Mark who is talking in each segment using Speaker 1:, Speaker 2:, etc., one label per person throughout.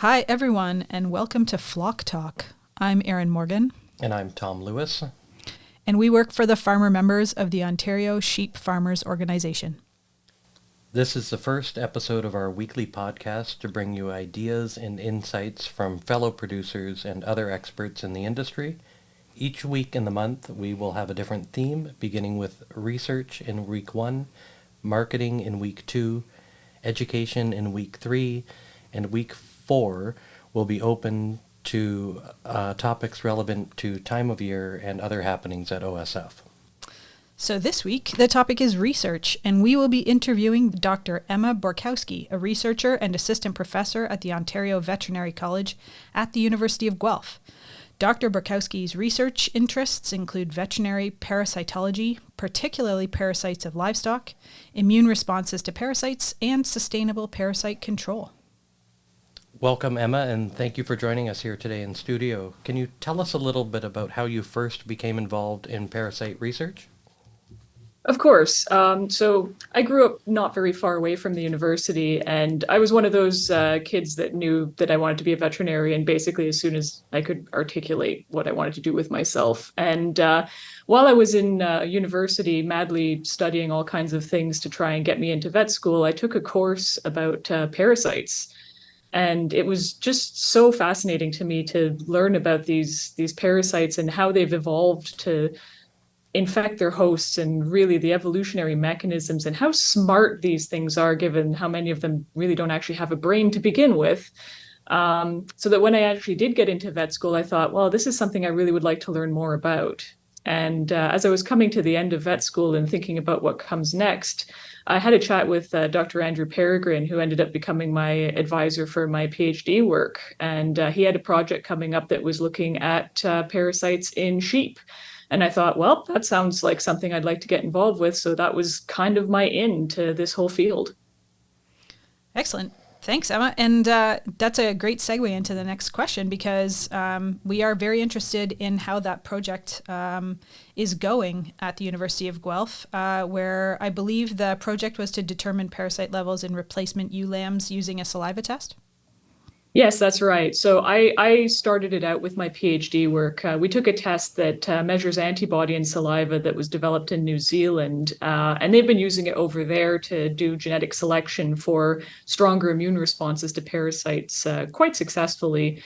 Speaker 1: Hi, everyone, and welcome to Flock Talk. I'm Erin Morgan.
Speaker 2: And I'm Tom Lewis.
Speaker 1: And we work for the farmer members of the Ontario Sheep Farmers Organization.
Speaker 2: This is the first episode of our weekly podcast to bring you ideas and insights from fellow producers and other experts in the industry. Each week in the month, we will have a different theme, beginning with research in week 1, marketing in week 2, education in week 3, and week 4 will be open to topics relevant to time of year and other happenings at OSF.
Speaker 1: So this week, the topic is research, and we will be interviewing Dr. Emma Borkowski, a researcher and assistant professor at the Ontario Veterinary College at the University of Guelph. Dr. Borkowski's research interests include veterinary parasitology, particularly parasites of livestock, immune responses to parasites, and sustainable parasite control.
Speaker 2: Welcome, Emma, and thank you for joining us here today in studio. Can you tell us a little bit about how you first became involved in parasite research?
Speaker 3: Of course. So I grew up not very far away from the university, and I was one of those kids that knew that I wanted to be a veterinarian basically as soon as I could articulate what I wanted to do with myself. And while I was in university, madly studying all kinds of things to try and get me into vet school, I took a course about parasites. And it was just so fascinating to me to learn about these parasites and how they've evolved to infect their hosts, and really the evolutionary mechanisms and how smart these things are, given how many of them really don't actually have a brain to begin with. So that when I actually did get into vet school, I thought, well, this is something I really would like to learn more about. And as I was coming to the end of vet school and thinking about what comes next, I had a chat with Dr. Andrew Peregrine, who ended up becoming my advisor for my PhD work. And he had a project coming up that was looking at parasites in sheep. And I thought, well, that sounds like something I'd like to get involved with. So that was kind of my in to this whole field.
Speaker 1: Excellent. Thanks, Emma. And that's a great segue into the next question, because we are very interested in how that project is going at the University of Guelph, where I believe the project was to determine parasite levels in replacement ewe lambs using a saliva test.
Speaker 3: Yes, that's right. So I started it out with my PhD work. We took a test that measures antibody in saliva that was developed in New Zealand, and they've been using it over there to do genetic selection for stronger immune responses to parasites quite successfully.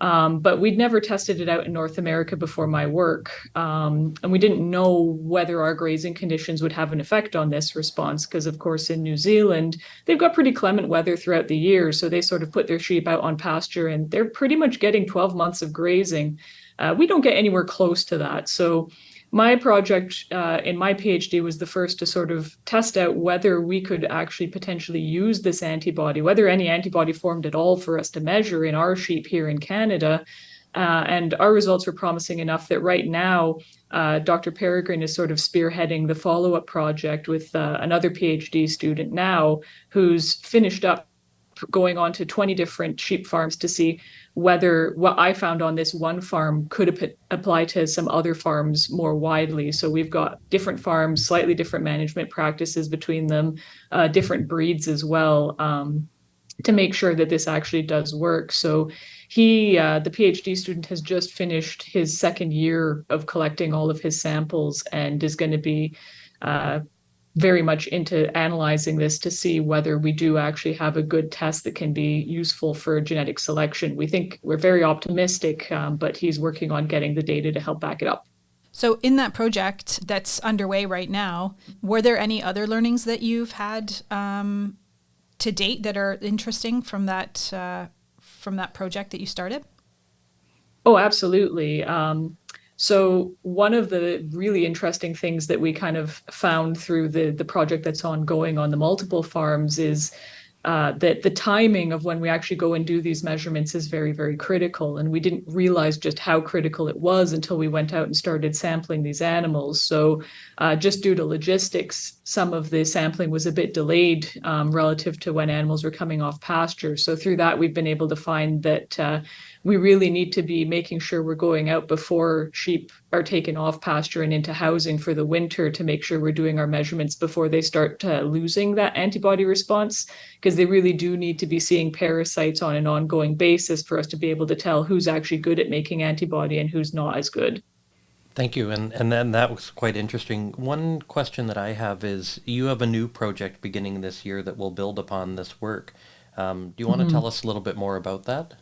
Speaker 3: But we'd never tested it out in North America before my work. And we didn't know whether our grazing conditions would have an effect on this response, because, of course, in New Zealand, they've got pretty clement weather throughout the year. So they sort of put their sheep out on pasture, and they're pretty much getting 12 months of grazing. We don't get anywhere close to that. So my project in my PhD was the first to sort of test out whether we could actually potentially use this antibody, whether any antibody formed at all for us to measure in our sheep here in Canada. And our results were promising enough that right now, Dr. Peregrine is sort of spearheading the follow-up project with another PhD student now, who's finished up going on to 20 different sheep farms to see whether what I found on this one farm could apply to some other farms more widely. So we've got different farms, slightly different management practices between them, different breeds as well, to make sure that this actually does work. So the PhD student, has just finished his second year of collecting all of his samples and is going to be very much into analyzing this to see whether we do actually have a good test that can be useful for genetic selection. We think we're very optimistic, but he's working on getting the data to help back it up.
Speaker 1: So in that project that's underway right now, were there any other learnings that you've had to date that are interesting from that project that you started?
Speaker 3: Oh, absolutely. So one of the really interesting things that we kind of found through the project that's ongoing on the multiple farms is that the timing of when we actually go and do these measurements is very, very critical. And we didn't realize just how critical it was until we went out and started sampling these animals. So just due to logistics, some of the sampling was a bit delayed relative to when animals were coming off pasture. So through that, we've been able to find that we really need to be making sure we're going out before sheep are taken off pasture and into housing for the winter to make sure we're doing our measurements before they start losing that antibody response, because they really do need to be seeing parasites on an ongoing basis for us to be able to tell who's actually good at making antibody and who's not as good.
Speaker 2: Thank you. And then that was quite interesting. One question that I have is you have a new project beginning this year that will build upon this work. Do you want to tell us a little bit more about that?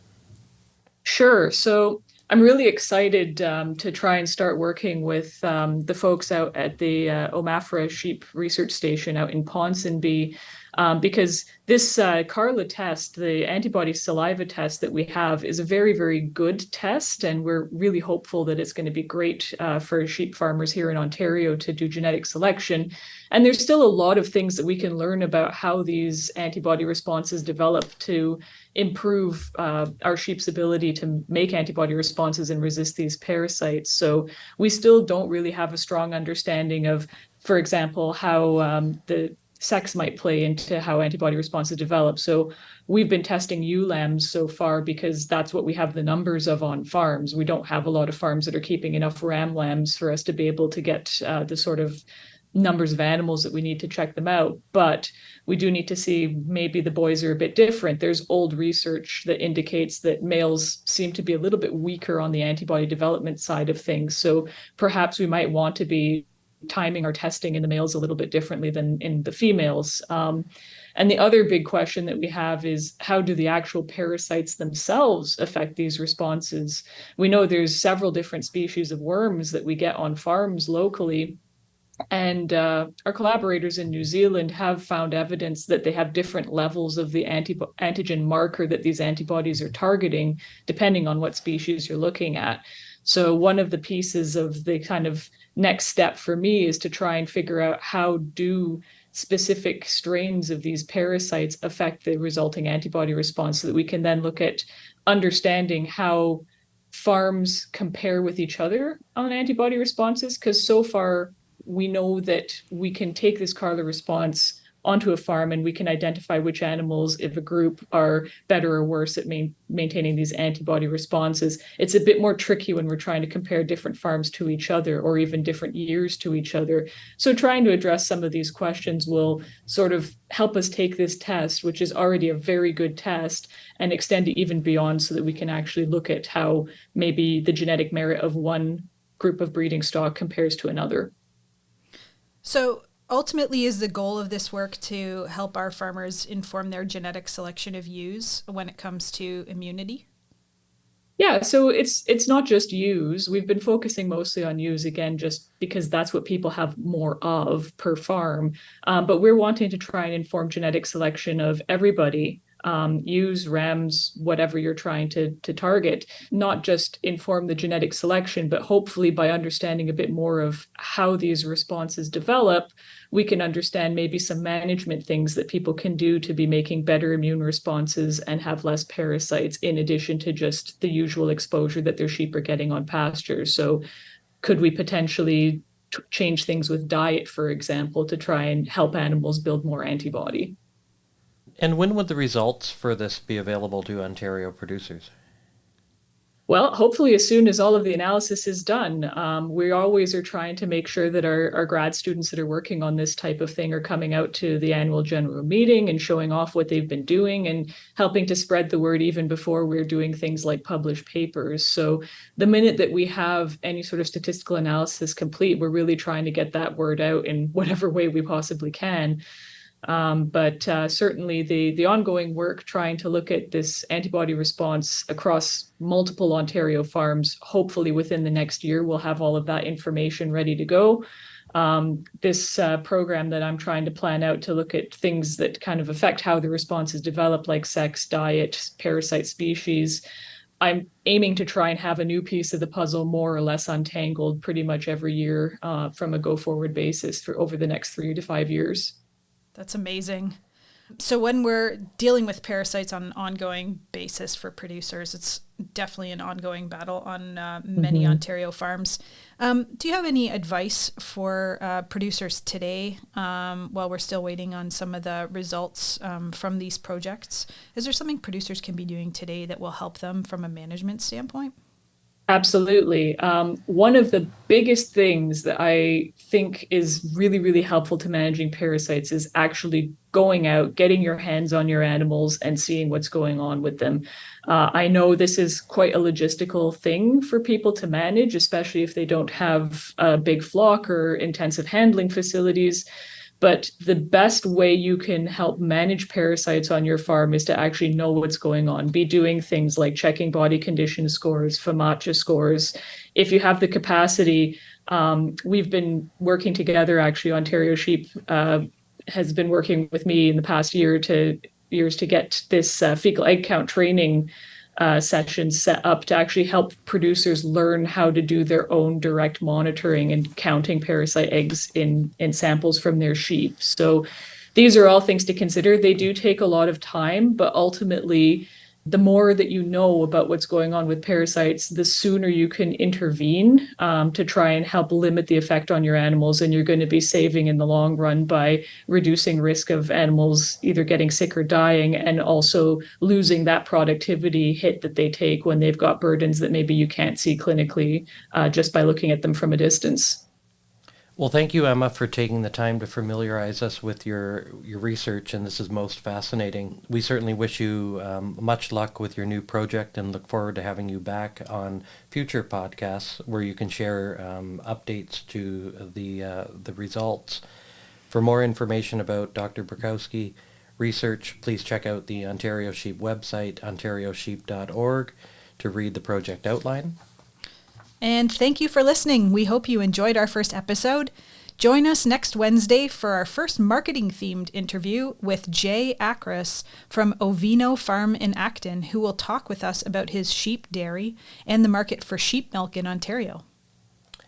Speaker 3: Sure. So I'm really excited to try and start working with the folks out at the Omafra Sheep Research Station out in Ponsonby, because this Carla test, the antibody saliva test that we have, is a very, very good test. And we're really hopeful that it's going to be great for sheep farmers here in Ontario to do genetic selection. And there's still a lot of things that we can learn about how these antibody responses develop to improve our sheep's ability to make antibody responses and resist these parasites. So we still don't really have a strong understanding of, for example, how the sex might play into how antibody responses develop. So we've been testing ewe lambs so far because that's what we have the numbers of on farms. We don't have a lot of farms that are keeping enough ram lambs for us to be able to get the sort of numbers of animals that we need to check them out. But we do need to see maybe the boys are a bit different. There's old research that indicates that males seem to be a little bit weaker on the antibody development side of things. So perhaps we might want to be timing our testing in the males a little bit differently than in the females. And the other big question that we have is, how do the actual parasites themselves affect these responses? We know there's several different species of worms that we get on farms locally. And our collaborators in New Zealand have found evidence that they have different levels of the antigen marker that these antibodies are targeting, depending on what species you're looking at. So one of the pieces of the kind of next step for me is to try and figure out how do specific strains of these parasites affect the resulting antibody response, so that we can then look at understanding how farms compare with each other on antibody responses. Because so far, we know that we can take this Carla response onto a farm and we can identify which animals, if a group, are better or worse at maintaining these antibody responses. It's a bit more tricky when we're trying to compare different farms to each other or even different years to each other. So trying to address some of these questions will sort of help us take this test, which is already a very good test, and extend it even beyond, so that we can actually look at how maybe the genetic merit of one group of breeding stock compares to another.
Speaker 1: So ultimately, is the goal of this work to help our farmers inform their genetic selection of ewes when it comes to immunity?
Speaker 3: Yeah, so it's not just ewes. We've been focusing mostly on ewes, again, just because that's what people have more of per farm. But we're wanting to try and inform genetic selection of everybody, ewes, rams, whatever you're trying to target, not just inform the genetic selection, but hopefully by understanding a bit more of how these responses develop, we can understand maybe some management things that people can do to be making better immune responses and have less parasites, in addition to just the usual exposure that their sheep are getting on pasture. So could we potentially change things with diet, for example, to try and help animals build more antibody?
Speaker 2: And when would the results for this be available to Ontario producers?
Speaker 3: Well, hopefully as soon as all of the analysis is done. We always are trying to make sure that our grad students that are working on this type of thing are coming out to the annual general meeting and showing off what they've been doing and helping to spread the word even before we're doing things like publish papers. So the minute that we have any sort of statistical analysis complete, we're really trying to get that word out in whatever way we possibly can. But certainly the ongoing work trying to look at this antibody response across multiple Ontario farms, hopefully within the next year, we'll have all of that information ready to go. This program that I'm trying to plan out to look at things that kind of affect how the responses develop, like sex, diet, parasite species, I'm aiming to try and have a new piece of the puzzle more or less untangled pretty much every year from a go-forward basis for over the next 3 to 5 years.
Speaker 1: That's amazing. So when we're dealing with parasites on an ongoing basis for producers, it's definitely an ongoing battle on many Ontario farms. Do you have any advice for producers today while we're still waiting on some of the results from these projects? Is there something producers can be doing today that will help them from a management standpoint?
Speaker 3: Absolutely. One of the biggest things that I think is really, really helpful to managing parasites is actually going out, getting your hands on your animals and seeing what's going on with them. I know this is quite a logistical thing for people to manage, especially if they don't have a big flock or intensive handling facilities. But the best way you can help manage parasites on your farm is to actually know what's going on. Be doing things like checking body condition scores, FAMACHA scores. If you have the capacity, we've been working together. Actually, Ontario Sheep has been working with me in the past years to get this fecal egg count training sessions set up to actually help producers learn how to do their own direct monitoring and counting parasite eggs in samples from their sheep. So these are all things to consider. They do take a lot of time, but ultimately, the more that you know about what's going on with parasites, the sooner you can intervene to try and help limit the effect on your animals. And you're going to be saving in the long run by reducing risk of animals either getting sick or dying, and also losing that productivity hit that they take when they've got burdens that maybe you can't see clinically just by looking at them from a distance.
Speaker 2: Well, thank you, Emma, for taking the time to familiarize us with your research, and this is most fascinating. We certainly wish you much luck with your new project and look forward to having you back on future podcasts where you can share updates to the results. For more information about Dr. Borkowski research, please check out the Ontario Sheep website, ontariosheep.org, to read the project outline.
Speaker 1: And thank you for listening. We hope you enjoyed our first episode. Join us next Wednesday for our first marketing-themed interview with Jay Akras from Ovino Farm in Acton, who will talk with us about his sheep dairy and the market for sheep milk in Ontario.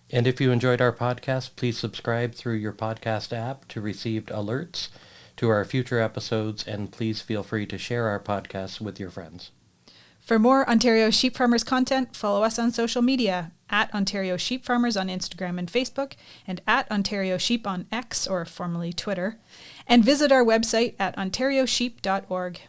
Speaker 2: And if you enjoyed our podcast, please subscribe through your podcast app to receive alerts to our future episodes, and please feel free to share our podcasts with your friends.
Speaker 1: For more Ontario Sheep Farmers content, follow us on social media at Ontario Sheep Farmers on Instagram and Facebook, and at Ontario Sheep on X, or formerly Twitter, and visit our website at ontariosheep.org.